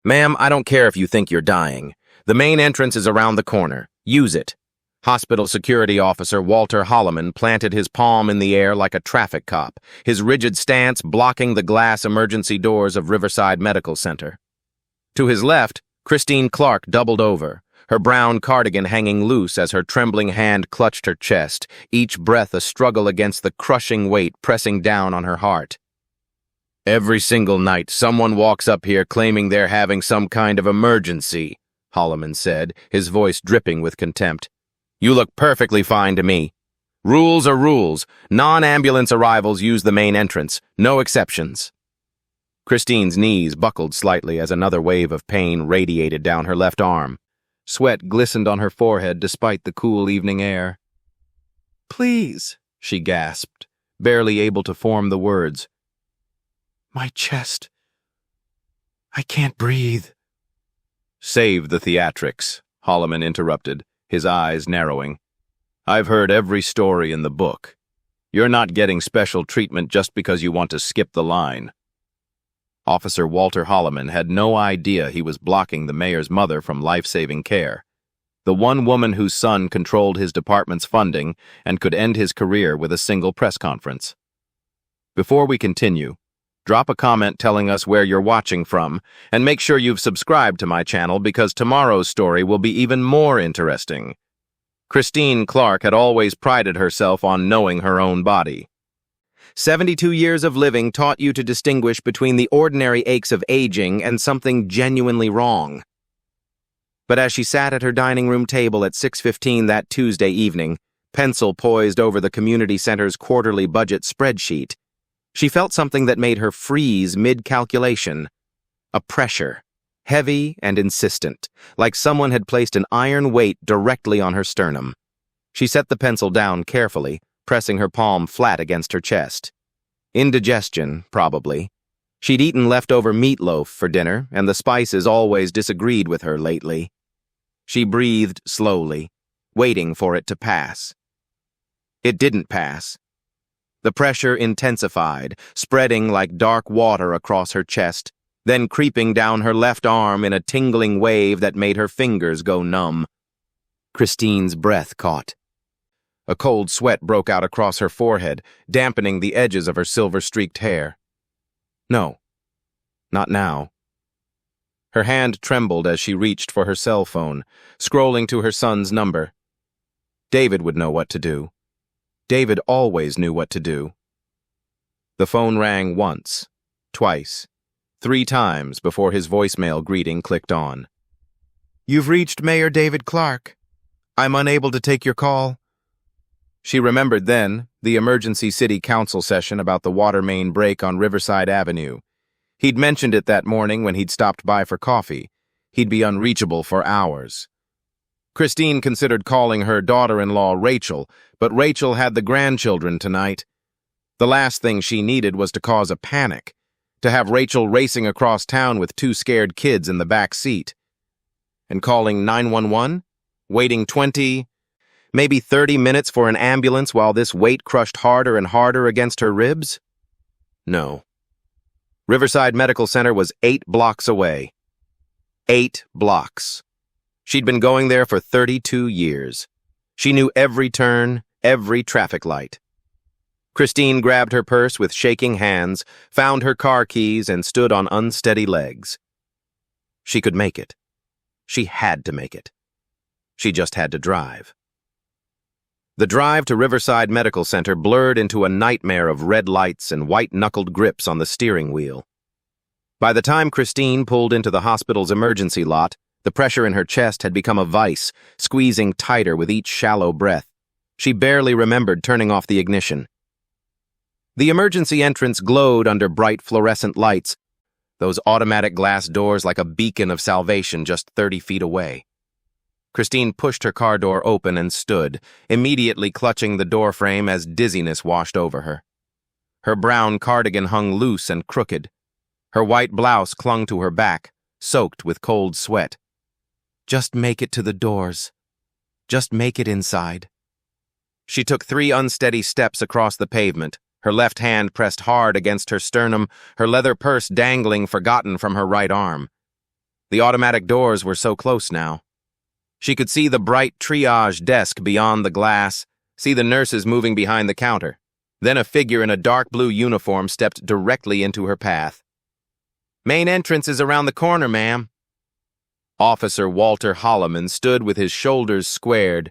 Ma'am, I don't care if you think you're dying. The main entrance is around the corner. Use it. Hospital security officer Walter Holloman planted his palm in the air like a traffic cop, his rigid stance blocking the glass emergency doors of Riverside Medical Center. To his left, Christine Clark doubled over, her brown cardigan hanging loose as her trembling hand clutched her chest, each breath a struggle against the crushing weight pressing down on her heart. Every single night, someone walks up here claiming they're having some kind of emergency, Holloman said, his voice dripping with contempt. You look perfectly fine to me. Rules are rules. Non-ambulance arrivals use the main entrance. No exceptions. Christine's knees buckled slightly as another wave of pain radiated down her left arm. Sweat glistened on her forehead despite the cool evening air. "Please," she gasped, barely able to form the words. "My chest. I can't breathe." "Save the theatrics," Holloman interrupted, his eyes narrowing. "I've heard every story in the book. You're not getting special treatment just because you want to skip the line." Officer Walter Holloman had no idea he was blocking the mayor's mother from life-saving care, the one woman whose son controlled his department's funding and could end his career with a single press conference. Before we continue, drop a comment telling us where you're watching from, and make sure you've subscribed to my channel because tomorrow's story will be even more interesting. Christine Clark had always prided herself on knowing her own body. 72 years of living taught you to distinguish between the ordinary aches of aging and something genuinely wrong. But as she sat at her dining room table at 6:15 that Tuesday evening, pencil poised over the community center's quarterly budget spreadsheet, she felt something that made her freeze mid-calculation. A pressure, heavy and insistent, like someone had placed an iron weight directly on her sternum. She set the pencil down carefully, pressing her palm flat against her chest. Indigestion, probably. She'd eaten leftover meatloaf for dinner, and the spices always disagreed with her lately. She breathed slowly, waiting for it to pass. It didn't pass. The pressure intensified, spreading like dark water across her chest, then creeping down her left arm in a tingling wave that made her fingers go numb. Christine's breath caught. A cold sweat broke out across her forehead, dampening the edges of her silver-streaked hair. No, not now. Her hand trembled as she reached for her cell phone, scrolling to her son's number. David would know what to do. David always knew what to do. The phone rang once, twice, 3 times before his voicemail greeting clicked on. "You've reached Mayor David Clark. I'm unable to take your call." She remembered then the emergency city council session about the water main break on Riverside Avenue. He'd mentioned it that morning when he'd stopped by for coffee. He'd be unreachable for hours. Christine considered calling her daughter-in-law Rachel, but Rachel had the grandchildren tonight. The last thing she needed was to cause a panic, to have Rachel racing across town with 2 scared kids in the back seat. And calling 911? Waiting 20, maybe 30 minutes for an ambulance while this weight crushed harder and harder against her ribs? No. Riverside Medical Center was 8 blocks away. 8 blocks. She'd been going there for 32 years. She knew every turn, every traffic light. Christine grabbed her purse with shaking hands, found her car keys, and stood on unsteady legs. She could make it. She had to make it. She just had to drive. The drive to Riverside Medical Center blurred into a nightmare of red lights and white-knuckled grips on the steering wheel. By the time Christine pulled into the hospital's emergency lot, the pressure in her chest had become a vice, squeezing tighter with each shallow breath. She barely remembered turning off the ignition. The emergency entrance glowed under bright fluorescent lights, those automatic glass doors like a beacon of salvation just 30 feet away. Christine pushed her car door open and stood, immediately clutching the doorframe as dizziness washed over her. Her brown cardigan hung loose and crooked. Her white blouse clung to her back, soaked with cold sweat. Just make it to the doors. Just make it inside. She took 3 unsteady steps across the pavement, her left hand pressed hard against her sternum, her leather purse dangling forgotten from her right arm. The automatic doors were so close now. She could see the bright triage desk beyond the glass, see the nurses moving behind the counter. Then a figure in a dark blue uniform stepped directly into her path. "Main entrance is around the corner, ma'am." Officer Walter Holloman stood with his shoulders squared,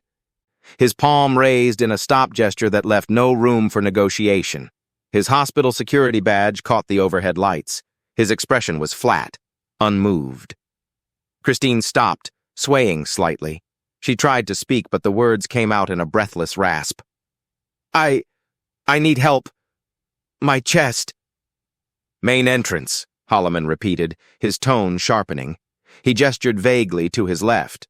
his palm raised in a stop gesture that left no room for negotiation. His hospital security badge caught the overhead lights. His expression was flat, unmoved. Christine stopped, swaying slightly. She tried to speak, but the words came out in a breathless rasp. I need help. My chest." "Main entrance," Holloman repeated, his tone sharpening. He gestured vaguely to his left.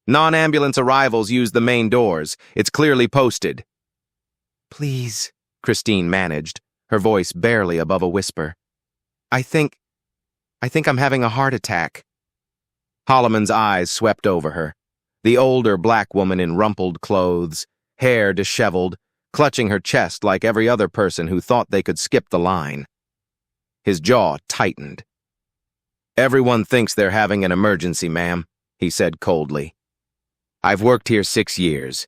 "Non-ambulance arrivals use the main doors. It's clearly posted." "Please," Christine managed, her voice barely above a whisper. I think I'm having a heart attack." Holloman's eyes swept over her. The older black woman in rumpled clothes, hair disheveled, clutching her chest like every other person who thought they could skip the line. His jaw tightened. "Everyone thinks they're having an emergency, ma'am," he said coldly. "I've worked here 6 years.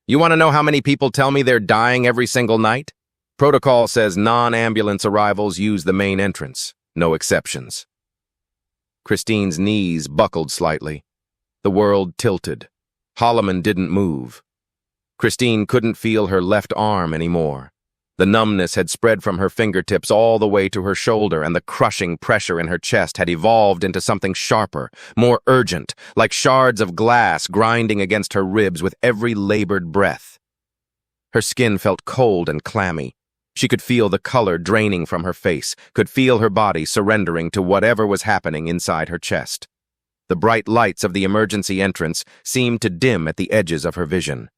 You want to know how many people tell me they're dying every single night? Protocol says non-ambulance arrivals use the main entrance, no exceptions." Christine's knees buckled slightly. The world tilted. Holloman didn't move. Christine couldn't feel her left arm anymore. The numbness had spread from her fingertips all the way to her shoulder, and the crushing pressure in her chest had evolved into something sharper, more urgent, like shards of glass grinding against her ribs with every labored breath. Her skin felt cold and clammy. She could feel the color draining from her face, could feel her body surrendering to whatever was happening inside her chest. The bright lights of the emergency entrance seemed to dim at the edges of her vision.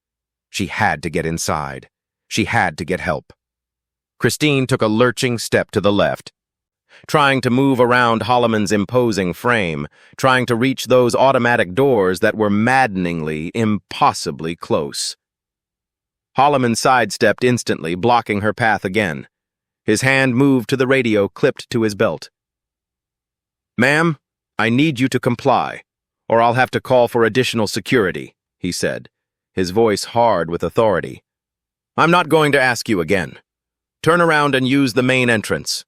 She had to get inside. She had to get help. Christine took a lurching step to the left, trying to move around Holloman's imposing frame, trying to reach those automatic doors that were maddeningly, impossibly close. Holloman sidestepped instantly, blocking her path again. His hand moved to the radio clipped to his belt. "Ma'am, I need you to comply, or I'll have to call for additional security," he said, his voice hard with authority. "I'm not going to ask you again. Turn around and use the main entrance."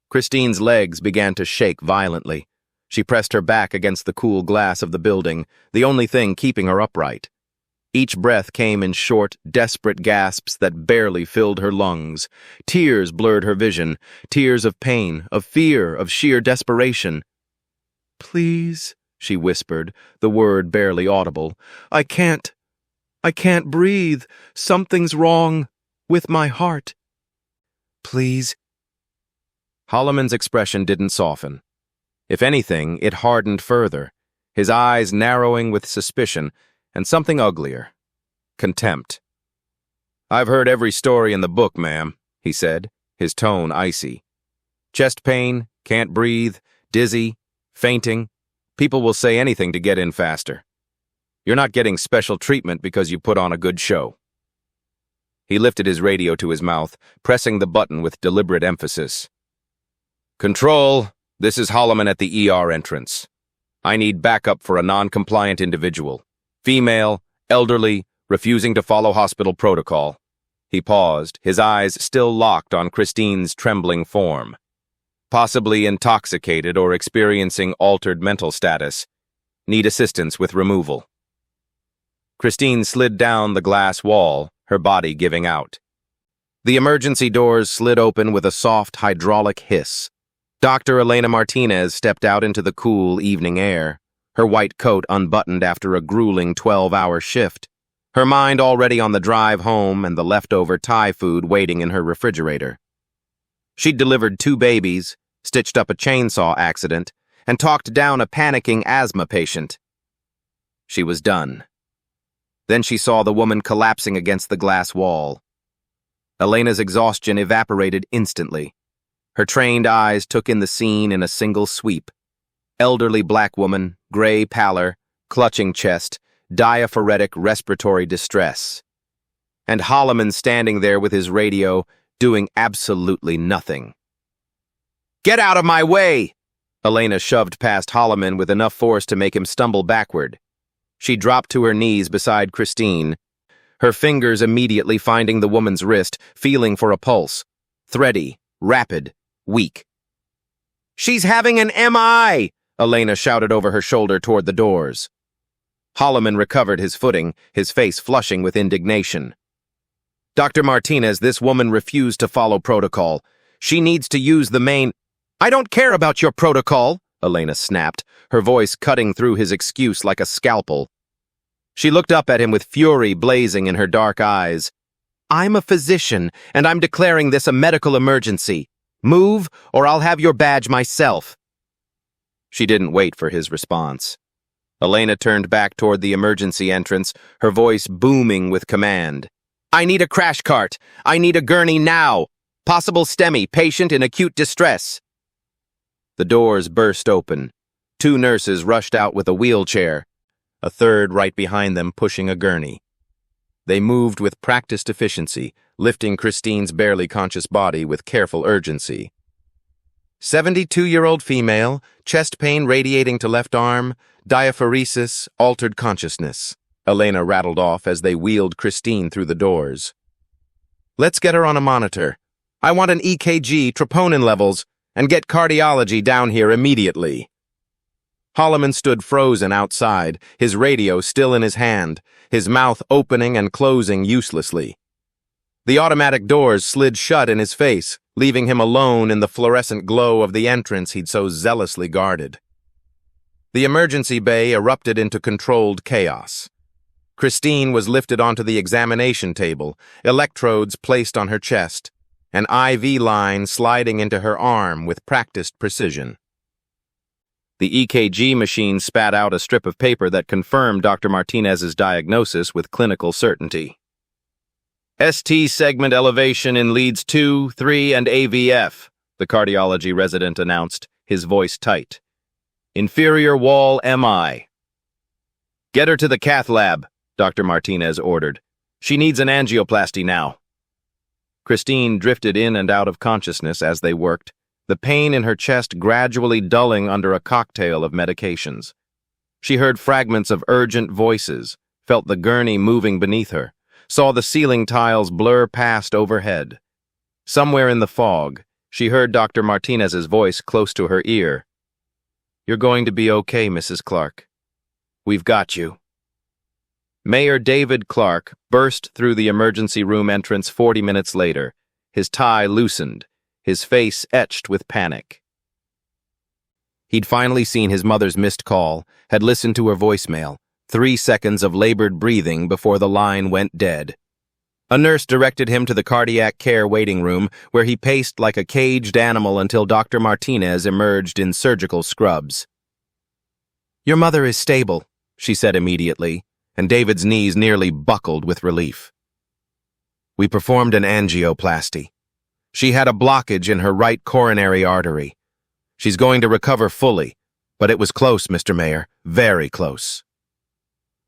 Christine's legs began to shake violently. She pressed her back against the cool glass of the building, the only thing keeping her upright. Each breath came in short, desperate gasps that barely filled her lungs. Tears blurred her vision, tears of pain, of fear, of sheer desperation. "Please," she whispered, the word barely audible. I can't breathe. Something's wrong with my heart. Please." Holloman's expression didn't soften. If anything, it hardened further, his eyes narrowing with suspicion and something uglier, contempt. "I've heard every story in the book, ma'am," he said, his tone icy. "Chest pain, can't breathe, dizzy, fainting. People will say anything to get in faster. You're not getting special treatment because you put on a good show." He lifted his radio to his mouth, pressing the button with deliberate emphasis. "Control, this is Holloman at the ER entrance. I need backup for a non-compliant individual. Female, elderly, refusing to follow hospital protocol." He paused, his eyes still locked on Christine's trembling form. "Possibly intoxicated or experiencing altered mental status. Need assistance with removal." Christine slid down the glass wall, her body giving out. The emergency doors slid open with a soft hydraulic hiss. Dr. Elena Martinez stepped out into the cool evening air, her white coat unbuttoned after a grueling 12-hour shift, her mind already on the drive home and the leftover Thai food waiting in her refrigerator. She'd delivered 2 babies, stitched up a chainsaw accident, and talked down a panicking asthma patient. She was done. Then she saw the woman collapsing against the glass wall. Elena's exhaustion evaporated instantly. Her trained eyes took in the scene in a single sweep. Elderly black woman, gray pallor, clutching chest, diaphoretic respiratory distress. And Holloman standing there with his radio, doing absolutely nothing. "Get out of my way!" Elena shoved past Holloman with enough force to make him stumble backward. She dropped to her knees beside Christine, her fingers immediately finding the woman's wrist, feeling for a pulse. Thready, rapid, weak. "She's having an MI!" Elena shouted over her shoulder toward the doors. Holloman recovered his footing, his face flushing with indignation. "Dr. Martinez, this woman refused to follow protocol. She needs to use the main—" "I don't care about your protocol," Elena snapped, her voice cutting through his excuse like a scalpel. She looked up at him with fury blazing in her dark eyes. "I'm a physician, and I'm declaring this a medical emergency. Move, or I'll have your badge myself." She didn't wait for his response. Elena turned back toward the emergency entrance, her voice booming with command. "I need a crash cart. I need a gurney now. Possible STEMI, patient in acute distress." The doors burst open. 2 nurses rushed out with a wheelchair, a third right behind them pushing a gurney. They moved with practiced efficiency, lifting Christine's barely conscious body with careful urgency. 72-year-old female, chest pain radiating to left arm, diaphoresis, altered consciousness, Elena rattled off as they wheeled Christine through the doors. "Let's get her on a monitor. I want an EKG, troponin levels, and get cardiology down here immediately." Holloman stood frozen outside, his radio still in his hand, his mouth opening and closing uselessly. The automatic doors slid shut in his face, leaving him alone in the fluorescent glow of the entrance he'd so zealously guarded. The emergency bay erupted into controlled chaos. Christine was lifted onto the examination table, electrodes placed on her chest, an IV line sliding into her arm with practiced precision. The EKG machine spat out a strip of paper that confirmed Dr. Martinez's diagnosis with clinical certainty. "ST segment elevation in leads 2, 3, and AVF, the cardiology resident announced, his voice tight. "Inferior wall MI. "Get her to the cath lab," Dr. Martinez ordered. "She needs an angioplasty now." Christine drifted in and out of consciousness as they worked, the pain in her chest gradually dulling under a cocktail of medications. She heard fragments of urgent voices, felt the gurney moving beneath her, saw the ceiling tiles blur past overhead. Somewhere in the fog, she heard Dr. Martinez's voice close to her ear. "You're going to be okay, Mrs. Clark. We've got you." Mayor David Clark burst through the emergency room entrance 40 minutes later, his tie loosened, his face etched with panic. He'd finally seen his mother's missed call, had listened to her voicemail, 3 seconds of labored breathing before the line went dead. A nurse directed him to the cardiac care waiting room, where he paced like a caged animal until Dr. Martinez emerged in surgical scrubs. "Your mother is stable," she said immediately, and David's knees nearly buckled with relief. "We performed an angioplasty. She had a blockage in her right coronary artery. She's going to recover fully, but it was close, Mr. Mayor, very close."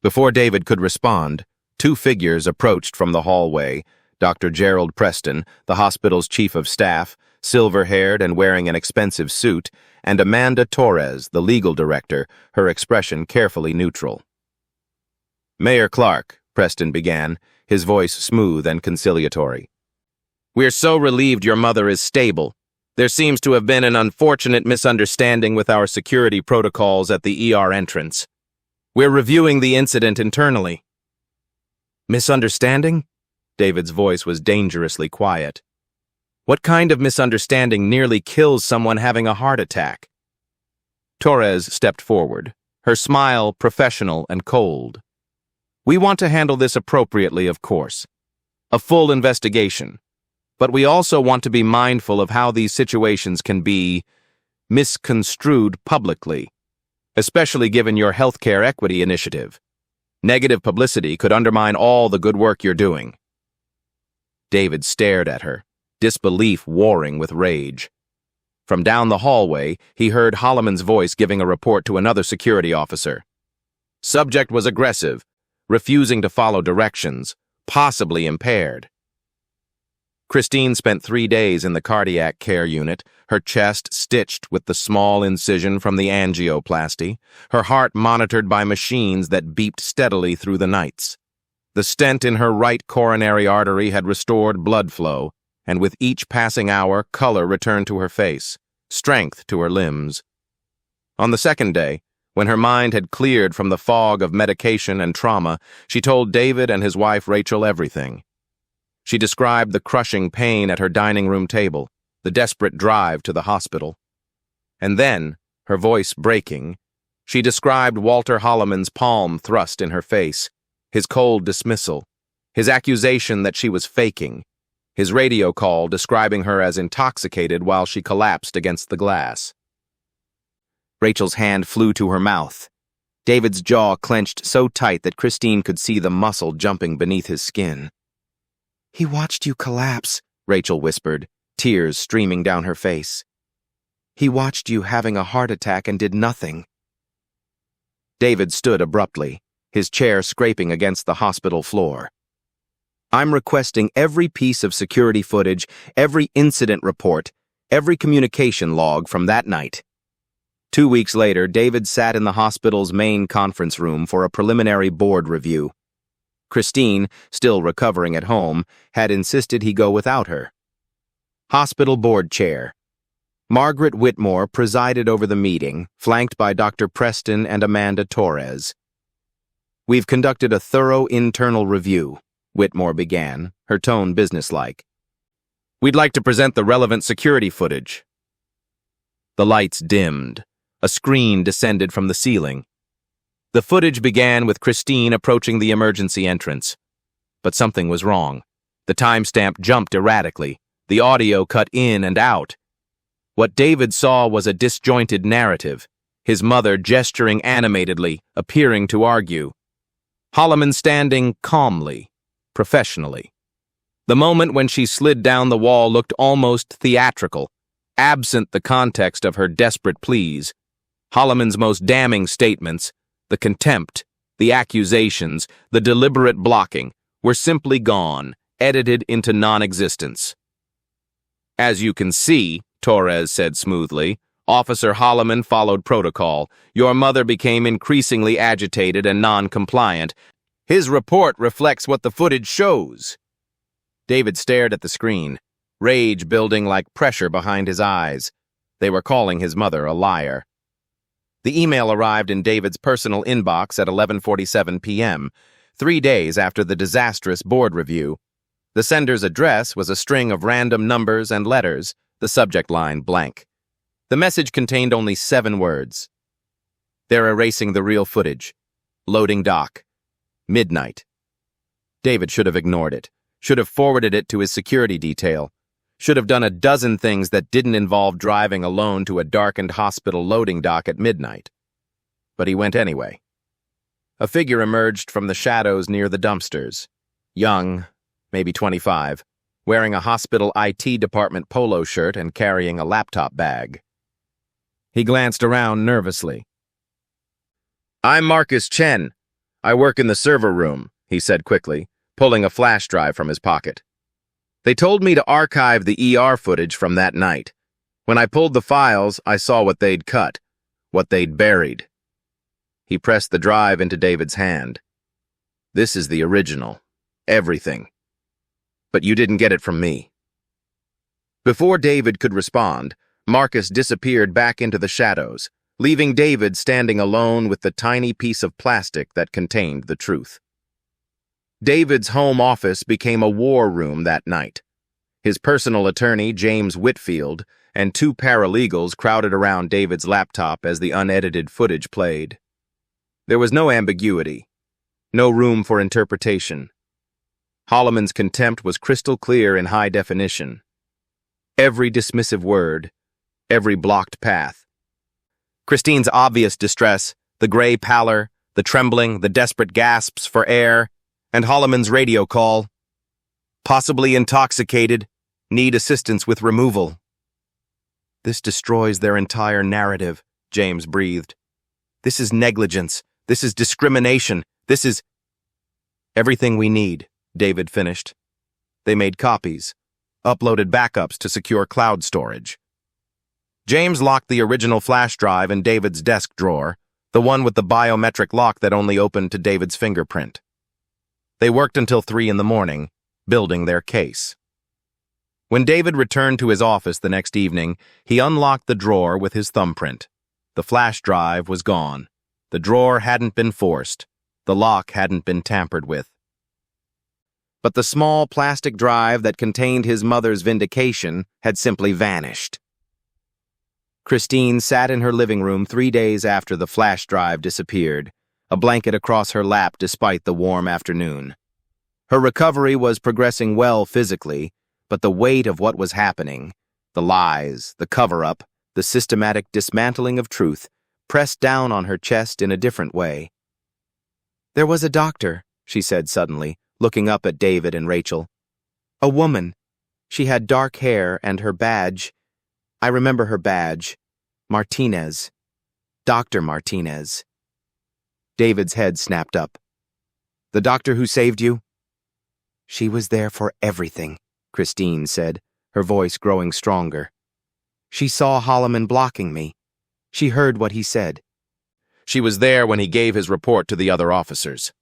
Before David could respond, 2 figures approached from the hallway, Dr. Gerald Preston, the hospital's chief of staff, silver-haired and wearing an expensive suit, and Amanda Torres, the legal director, her expression carefully neutral. "Mayor Clark," Preston began, his voice smooth and conciliatory. "We're so relieved your mother is stable. There seems to have been an unfortunate misunderstanding with our security protocols at the ER entrance. We're reviewing the incident internally." "Misunderstanding?" David's voice was dangerously quiet. "What kind of misunderstanding nearly kills someone having a heart attack?" Torres stepped forward, her smile professional and cold. "We want to handle this appropriately, of course. A full investigation. But we also want to be mindful of how these situations can be misconstrued publicly, especially given your healthcare equity initiative. Negative publicity could undermine all the good work you're doing." David stared at her, disbelief warring with rage. From down the hallway, he heard Holloman's voice giving a report to another security officer. "Subject was aggressive, refusing to follow directions, possibly impaired." Christine spent 3 days in the cardiac care unit, her chest stitched with the small incision from the angioplasty, her heart monitored by machines that beeped steadily through the nights. The stent in her right coronary artery had restored blood flow, and with each passing hour, color returned to her face, strength to her limbs. On the second day, when her mind had cleared from the fog of medication and trauma, she told David and his wife Rachel everything. She described the crushing pain at her dining room table, the desperate drive to the hospital. And then, her voice breaking, she described Walter Holloman's palm thrust in her face, his cold dismissal, his accusation that she was faking, his radio call describing her as intoxicated while she collapsed against the glass. Rachel's hand flew to her mouth. David's jaw clenched so tight that Christine could see the muscle jumping beneath his skin. "He watched you collapse," Rachel whispered, tears streaming down her face. "He watched you having a heart attack and did nothing." David stood abruptly, his chair scraping against the hospital floor. "I'm requesting every piece of security footage, every incident report, every communication log from that night." 2 weeks later, David sat in the hospital's main conference room for a preliminary board review. Christine, still recovering at home, had insisted he go without her. Hospital board chair. Margaret Whitmore presided over the meeting, flanked by Dr. Preston and Amanda Torres. "We've conducted a thorough internal review," Whitmore began, her tone businesslike. "We'd like to present the relevant security footage." The lights dimmed. A screen descended from the ceiling. The footage began with Christine approaching the emergency entrance. But something was wrong. The timestamp jumped erratically. The audio cut in and out. What David saw was a disjointed narrative, his mother gesturing animatedly, appearing to argue. Holloman standing calmly, professionally. The moment when she slid down the wall looked almost theatrical, absent the context of her desperate pleas. Holloman's most damning statements, the contempt, the accusations, the deliberate blocking, were simply gone, edited into non-existence. "As you can see," Torres said smoothly, "Officer Holloman followed protocol. Your mother became increasingly agitated and non-compliant. His report reflects what the footage shows." David stared at the screen, rage building like pressure behind his eyes. They were calling his mother a liar. The email arrived in David's personal inbox at 11:47 p.m., 3 days after the disastrous board review. The sender's address was a string of random numbers and letters, the subject line blank. The message contained only 7 words. "They're erasing the real footage. Loading dock. Midnight." David should have ignored it, should have forwarded it to his security detail, should have done a dozen things that didn't involve driving alone to a darkened hospital loading dock at midnight. But he went anyway. A figure emerged from the shadows near the dumpsters. Young, maybe 25, wearing a hospital IT department polo shirt and carrying a laptop bag. He glanced around nervously. "I'm Marcus Chen. I work in the server room," he said quickly, pulling a flash drive from his pocket. "They told me to archive the ER footage from that night. When I pulled the files, I saw what they'd cut, what they'd buried." He pressed the drive into David's hand. "This is the original. Everything. But you didn't get it from me." Before David could respond, Marcus disappeared back into the shadows, leaving David standing alone with the tiny piece of plastic that contained the truth. David's home office became a war room that night. His personal attorney, James Whitfield, and 2 paralegals crowded around David's laptop as the unedited footage played. There was no ambiguity, no room for interpretation. Holloman's contempt was crystal clear in high definition. Every dismissive word, every blocked path. Christine's obvious distress, the gray pallor, the trembling, the desperate gasps for air, and Holloman's radio call. "Possibly intoxicated, need assistance with removal." "This destroys their entire narrative," James breathed. "This is negligence. This is discrimination. This is—" "Everything we need," David finished. "They made copies. uploaded backups to secure cloud storage. James locked the original flash drive in David's desk drawer, the one with the biometric lock that only opened to David's fingerprint. They worked until 3 in the morning, building their case. When David returned to his office the next evening, he unlocked the drawer with his thumbprint. The flash drive was gone. The drawer hadn't been forced. The lock hadn't been tampered with. But the small plastic drive that contained his mother's vindication had simply vanished. Christine sat in her living room 3 days after the flash drive disappeared, a blanket across her lap despite the warm afternoon. Her recovery was progressing well physically, but the weight of what was happening, the lies, the cover-up, the systematic dismantling of truth, pressed down on her chest in a different way. "There was a doctor," she said suddenly, looking up at David and Rachel. "A woman. She had dark hair and her badge. I remember her badge. Martinez. Dr. Martinez." David's head snapped up. "The doctor who saved you?" "She was there for everything," Christine said, her voice growing stronger. "She saw Holloman blocking me. She heard what he said." She was there when he gave his report to the other officers.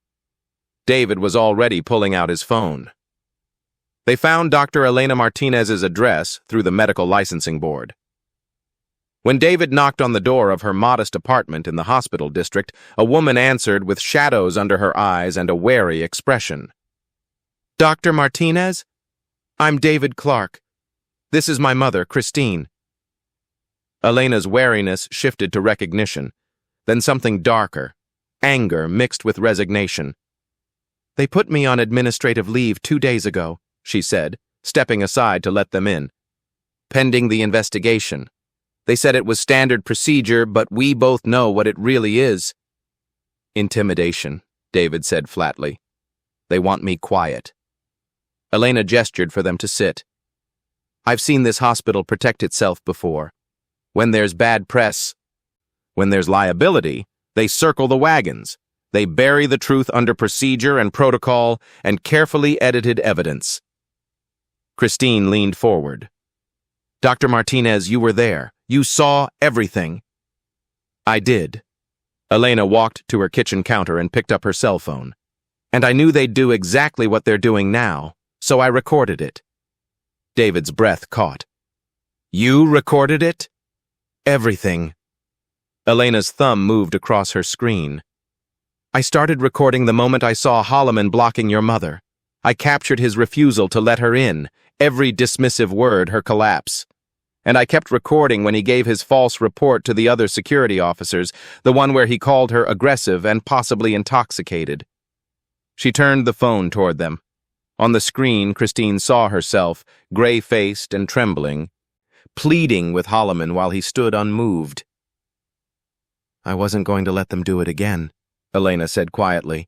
David was already pulling out his phone. They found Dr. Elena Martinez's address through the medical licensing board. When David knocked on the door of her modest apartment in the hospital district, a woman answered with shadows under her eyes and a wary expression. "Dr. Martinez? I'm David Clark. This is my mother, Christine." Elena's wariness shifted to recognition, then something darker, anger mixed with resignation. "They put me on administrative leave 2 days ago," she said, stepping aside to let them in. "Pending the investigation. They said it was standard procedure, but we both know what it really is." "Intimidation," David said flatly. "They want me quiet." Elena gestured for them to sit. "I've seen this hospital protect itself before. When there's bad press, when there's liability, they circle the wagons. They bury the truth under procedure and protocol and carefully edited evidence." Christine leaned forward. "Dr. Martinez, you were there. You saw everything." "I did." Elena walked to her kitchen counter and picked up her cell phone. "And I knew they'd do exactly what they're doing now, so I recorded it." David's breath caught. "You recorded it?" "Everything." Elena's thumb moved across her screen. "I started recording the moment I saw Holloman blocking your mother. I captured his refusal to let her in, every dismissive word her collapse. And I kept recording when he gave his false report to the other security officers, the one where he called her aggressive and possibly intoxicated." She turned the phone toward them. On the screen, Christine saw herself, gray-faced and trembling, pleading with Holloman while he stood unmoved. "I wasn't going to let them do it again," Elena said quietly.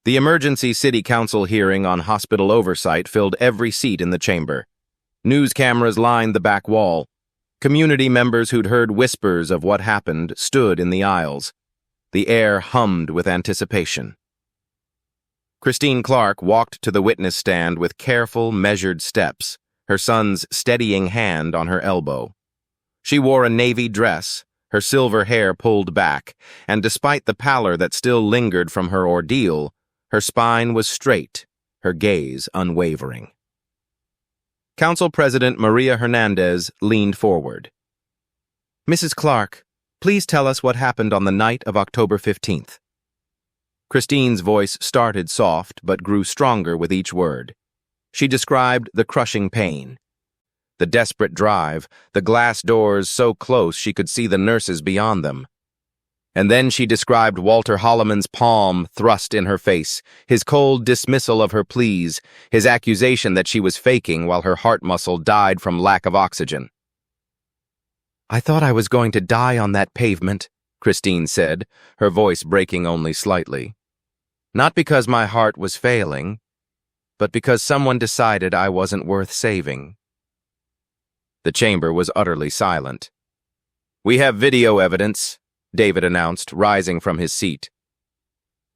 The emergency city council hearing on hospital oversight filled every seat in the chamber. News cameras lined the back wall. Community members who'd heard whispers of what happened stood in the aisles. The air hummed with anticipation. Christine Clark walked to the witness stand with careful, measured steps, her son's steadying hand on her elbow. She wore a navy dress, her silver hair pulled back, and despite the pallor that still lingered from her ordeal, her spine was straight, her gaze unwavering. Council President Maria Hernandez leaned forward. "Mrs. Clark, please tell us what happened on the night of October 15th. Christine's voice started soft but grew stronger with each word. She described the crushing pain, the desperate drive, the glass doors so close she could see the nurses beyond them. And then she described Walter Holloman's palm thrust in her face, his cold dismissal of her pleas, his accusation that she was faking while her heart muscle died from lack of oxygen. "I thought I was going to die on that pavement," Christine said, her voice breaking only slightly. "Not because my heart was failing, but because someone decided I wasn't worth saving." The chamber was utterly silent. "We have video evidence," David announced, rising from his seat.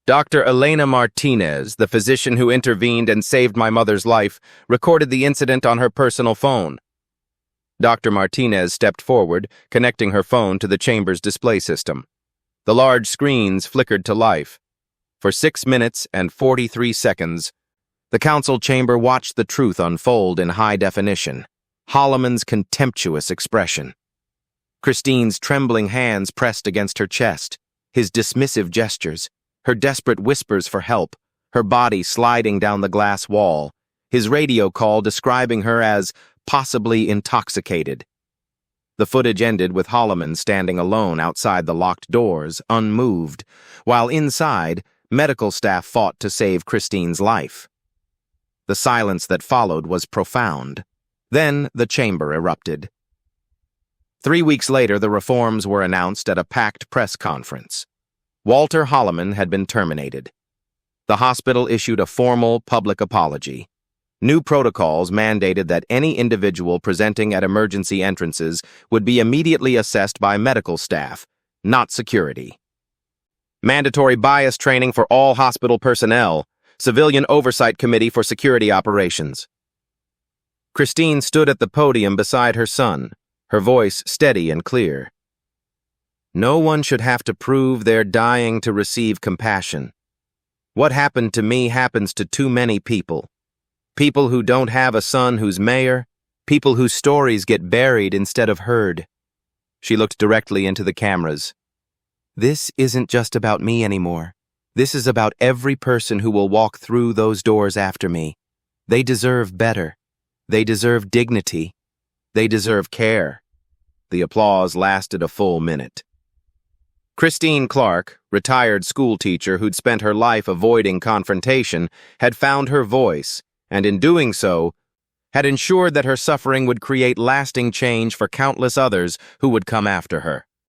Dr. Elena Martinez, the physician who intervened and saved my mother's life, recorded the incident on her personal phone. Dr. Martinez stepped forward, connecting her phone to the chamber's display system. The large screens flickered to life. For 6 minutes and 43 seconds, the council chamber watched the truth unfold in high definition. Holloman's contemptuous expression. Christine's trembling hands pressed against her chest, his dismissive gestures, her desperate whispers for help, her body sliding down the glass wall, his radio call describing her as possibly intoxicated. The footage ended with Holloman standing alone outside the locked doors, unmoved, while inside, medical staff fought to save Christine's life. The silence that followed was profound. Then the chamber erupted. 3 weeks later, the reforms were announced at a packed press conference. Walter Holloman had been terminated. The hospital issued a formal public apology. New protocols mandated that any individual presenting at emergency entrances would be immediately assessed by medical staff, not security. Mandatory bias training for all hospital personnel, civilian oversight committee for security operations. Christine stood at the podium beside her son, her voice steady and clear. No one should have to prove they're dying to receive compassion. What happened to me happens to too many people. People who don't have a son who's mayor, people whose stories get buried instead of heard. She looked directly into the cameras. This isn't just about me anymore. This is about every person who will walk through those doors after me. They deserve better. They deserve dignity. They deserve care. The applause lasted a full minute. Christine Clark, retired schoolteacher who'd spent her life avoiding confrontation, had found her voice, and in doing so, had ensured that her suffering would create lasting change for countless others who would come after her.